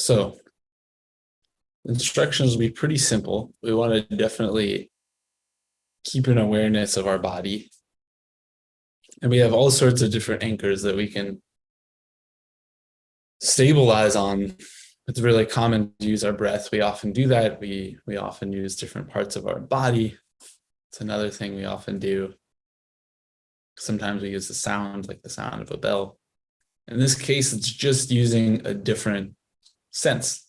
So instructions will be pretty simple. We want to definitely keep an awareness of our body. And we have all sorts of different anchors that we can stabilize on. It's really common to use our breath. We often do that. We often use different parts of our body. It's another thing we often do. Sometimes we use the sound, like the sound of a bell. In this case, it's just using a different sense.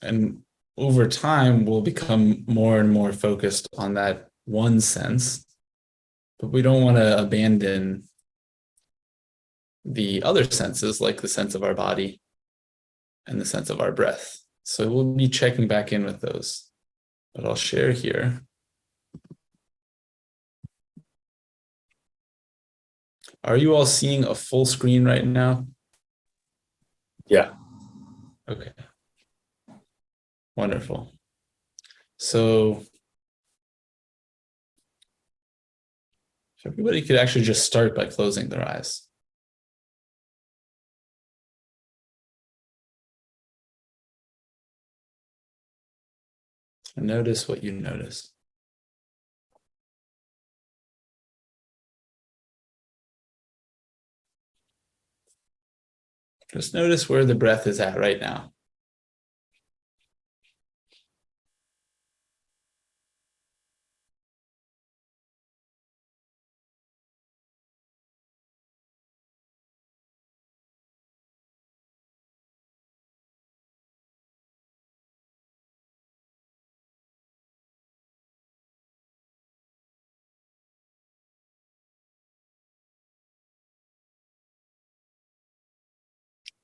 And over time, we'll become more and more focused on that one sense, but we don't want to abandon the other senses, like the sense of our body and the sense of our breath. So we'll be checking back in with those, but I'll share here. Are you all seeing a full screen right now? Yeah. Okay. Wonderful. So if everybody could actually just start by closing their eyes. And notice what you notice. Just notice where the breath is at right now.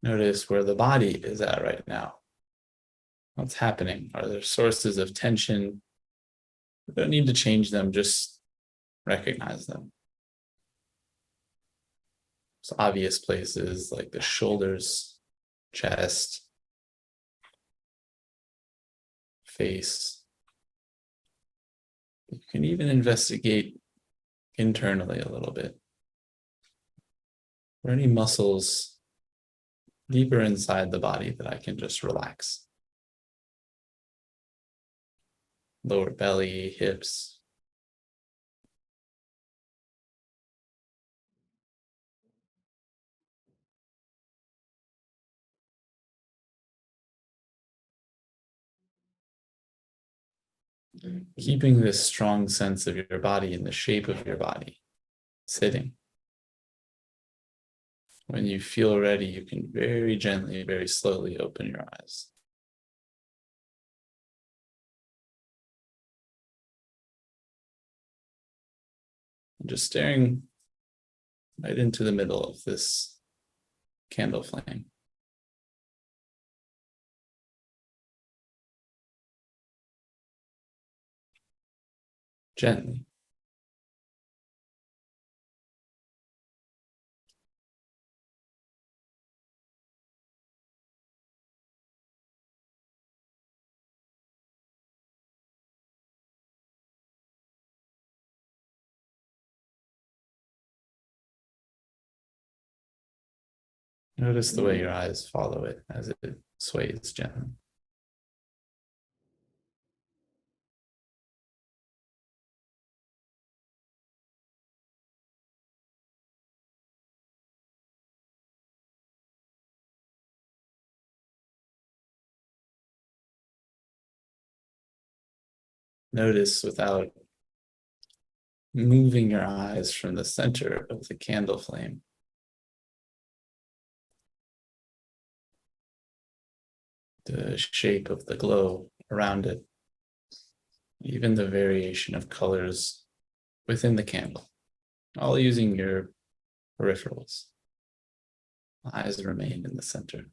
Notice where the body is at right now. What's happening? Are there sources of tension? We don't need to change them, just recognize them. It's obvious places like the shoulders, chest, face. You can even investigate internally a little bit. Are there any muscles deeper inside the body that I can just relax? Lower belly, hips. Keeping this strong sense of your body in the shape of your body, sitting. When you feel ready, you can very gently, very slowly open your eyes. And just staring right into the middle of this candle flame. Gently. Notice the way your eyes follow it as it sways gently. Notice without moving your eyes from the center of the candle flame. The shape of the glow around it, even the variation of colors within the candle, all using your peripherals. Eyes remain in the center.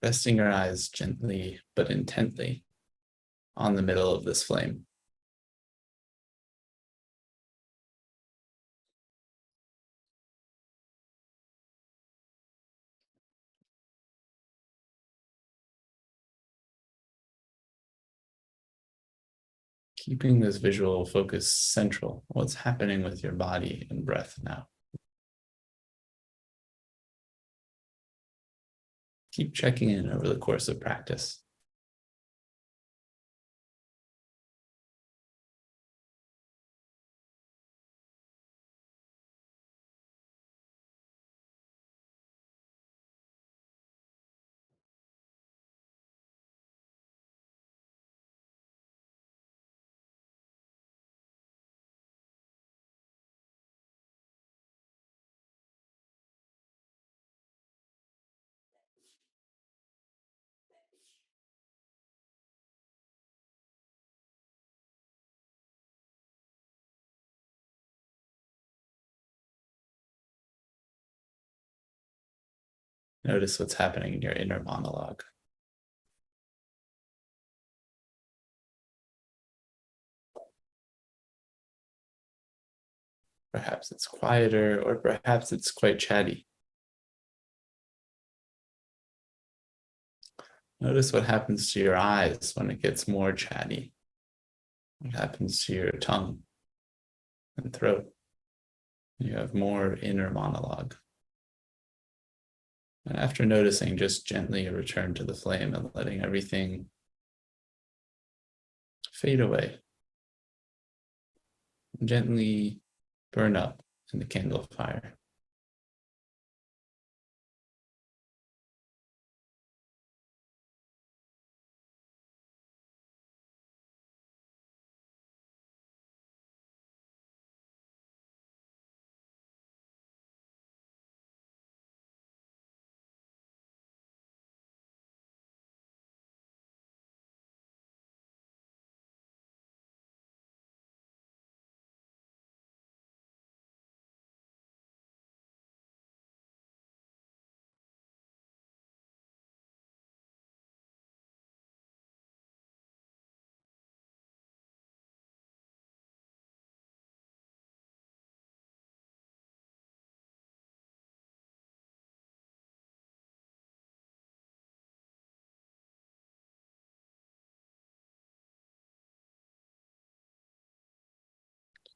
resting your eyes gently but intently on the middle of this flame. Keeping this visual focus central, what's happening with your body and breath now. Keep checking in over the course of practice. Notice what's happening in your inner monologue. Perhaps it's quieter, or perhaps it's quite chatty. Notice what happens to your eyes when it gets more chatty. What happens to your tongue and throat? You have more inner monologue. And after noticing, just gently return to the flame and letting everything fade away. Gently burn up in the candle fire.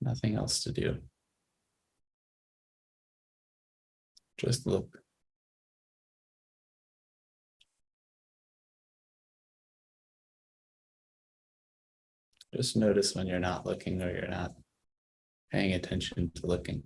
Nothing else to do. Just look. Just notice when you're not looking or you're not paying attention to looking.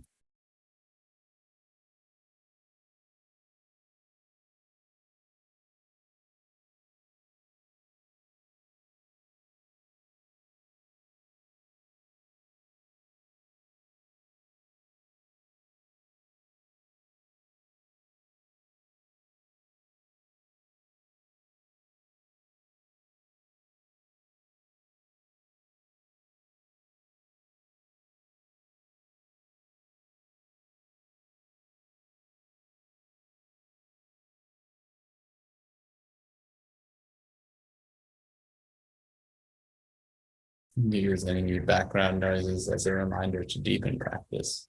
Use any background noises as a reminder to deepen practice.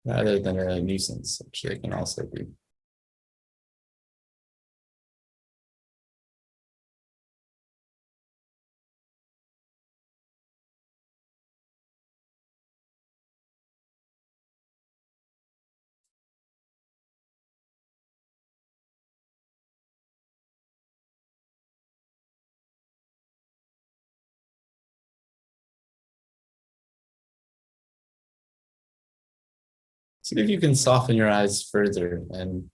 Rather than a nuisance, which they can also be. See if you can soften your eyes further, and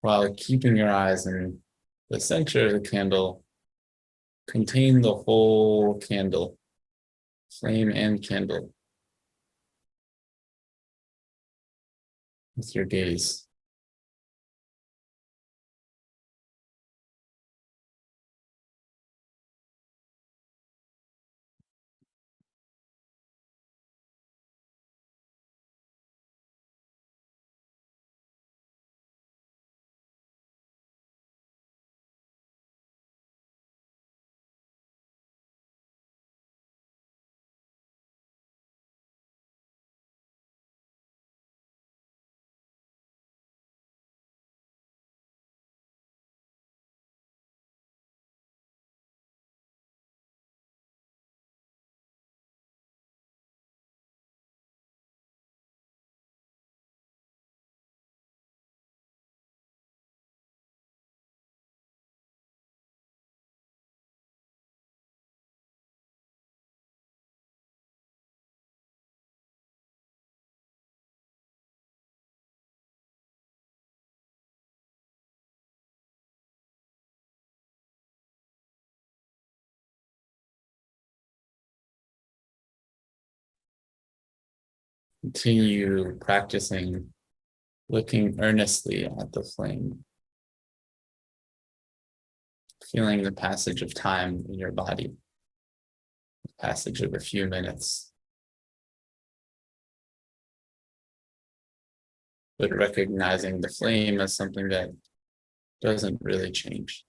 while keeping your eyes in the center of the candle, contain the whole candle, flame and candle, with your gaze. Continue practicing looking earnestly at the flame, feeling the passage of time in your body, the passage of a few minutes, but recognizing the flame as something that doesn't really change.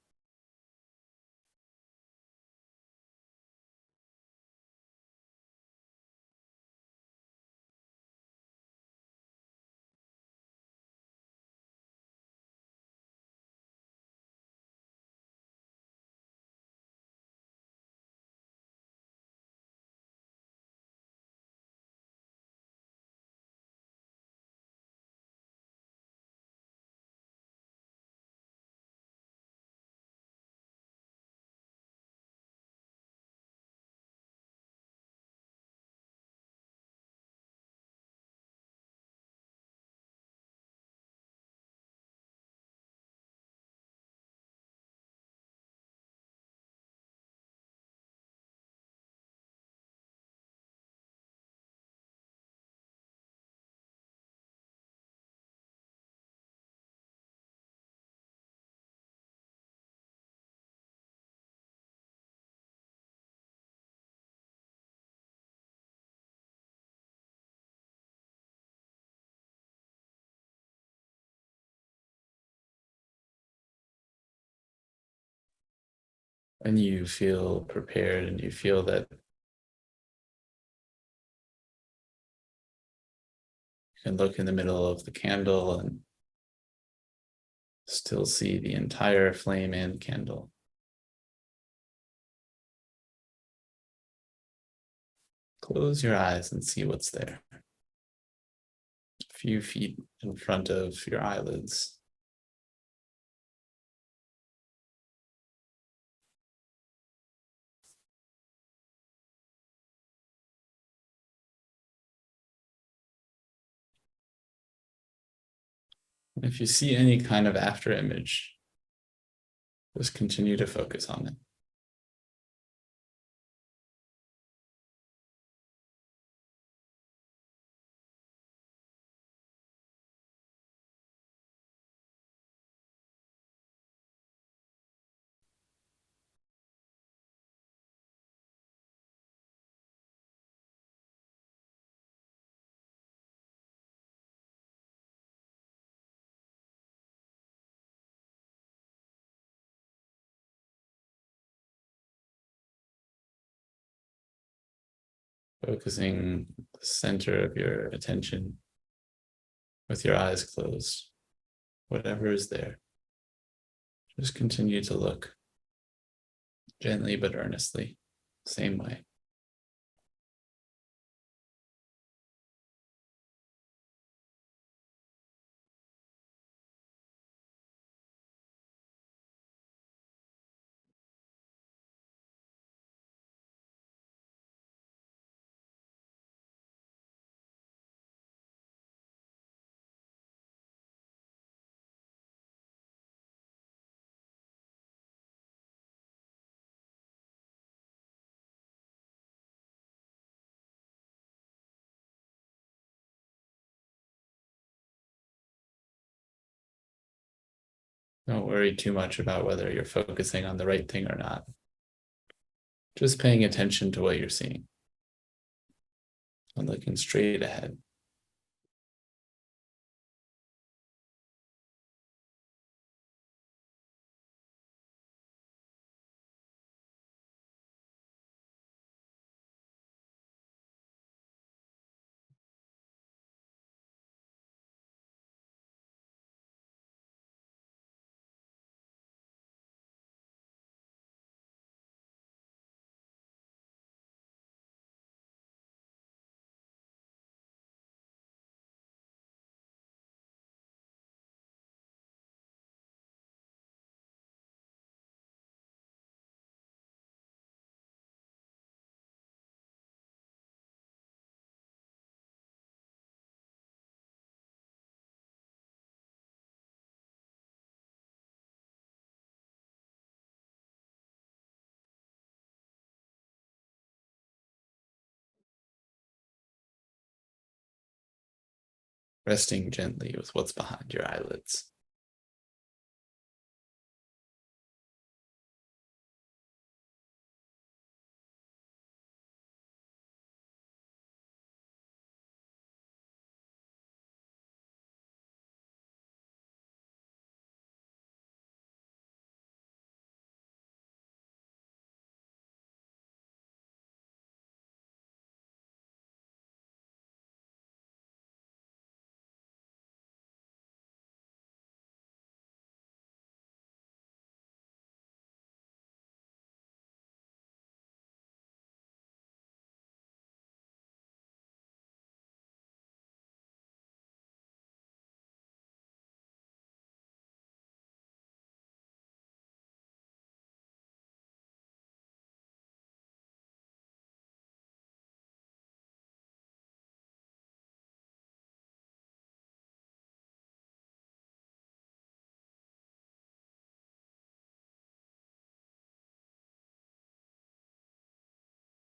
When you feel prepared and you feel that you can look in the middle of the candle and still see the entire flame and candle, close your eyes and see what's there. A few feet in front of your eyelids. And if you see any kind of after image, just continue to focus on it. Focusing the center of your attention with your eyes closed, whatever is there. Just continue to look gently but earnestly, same way. Don't worry too much about whether you're focusing on the right thing or not. Just paying attention to what you're seeing and looking straight ahead. resting gently with what's behind your eyelids.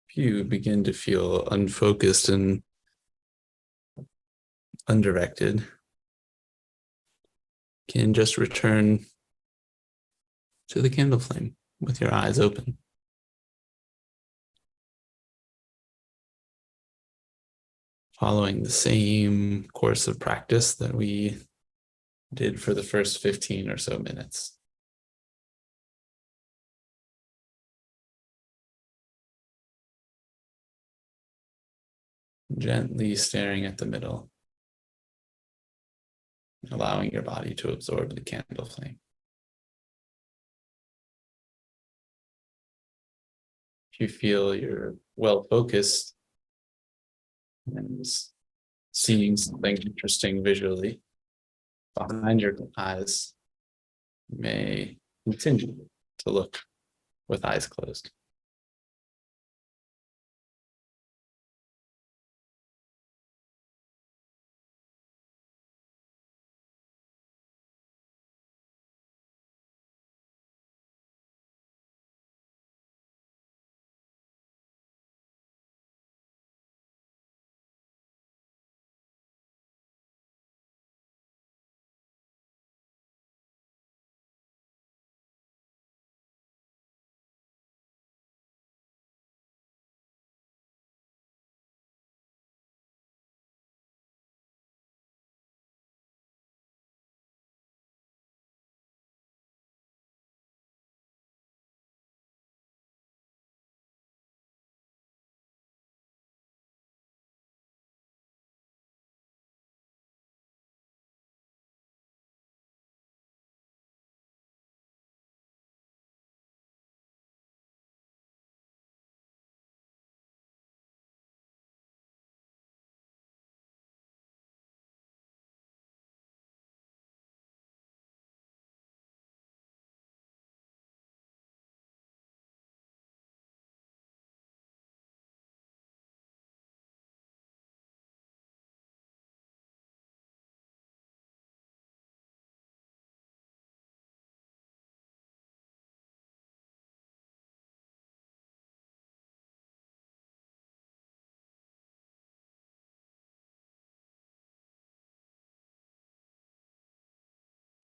If you begin to feel unfocused and undirected, can just return to the candle flame with your eyes open. Following the same course of practice that we did for the first 15 or so minutes. Gently staring at the middle, allowing your body to absorb the candle flame. If you feel you're well focused and seeing something interesting visually behind your eyes, you may continue to look with eyes closed.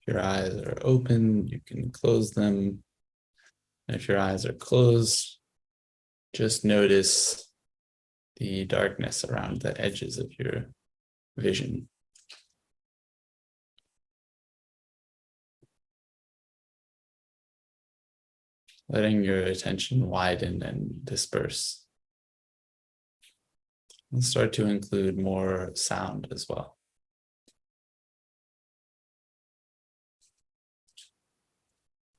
If your eyes are open, you can close them. And if your eyes are closed, just notice the darkness around the edges of your vision. Letting your attention widen and disperse. And start to include more sound as well.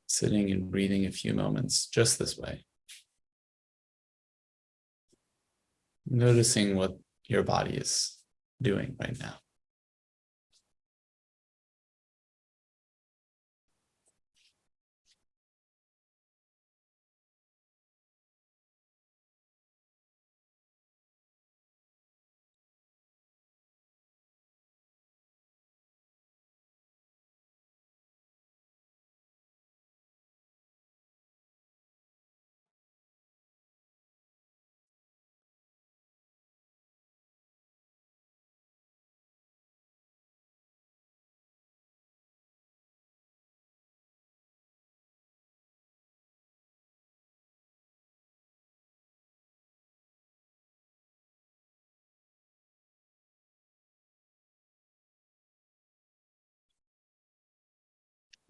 Sitting and breathing a few moments just this way. Noticing what your body is doing right now.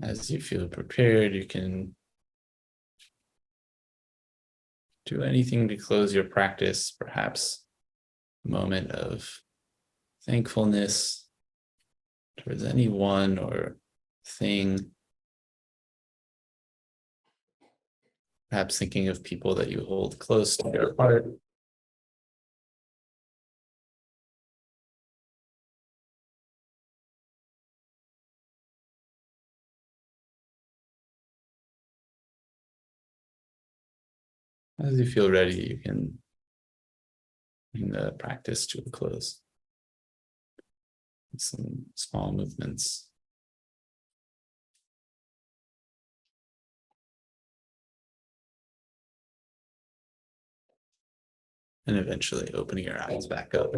As you feel prepared, you can do anything to close your practice, perhaps a moment of thankfulness towards anyone or thing. Perhaps thinking of people that you hold close to your heart. As you feel ready, you can bring the practice to a close. Some small movements. And eventually opening your eyes back up.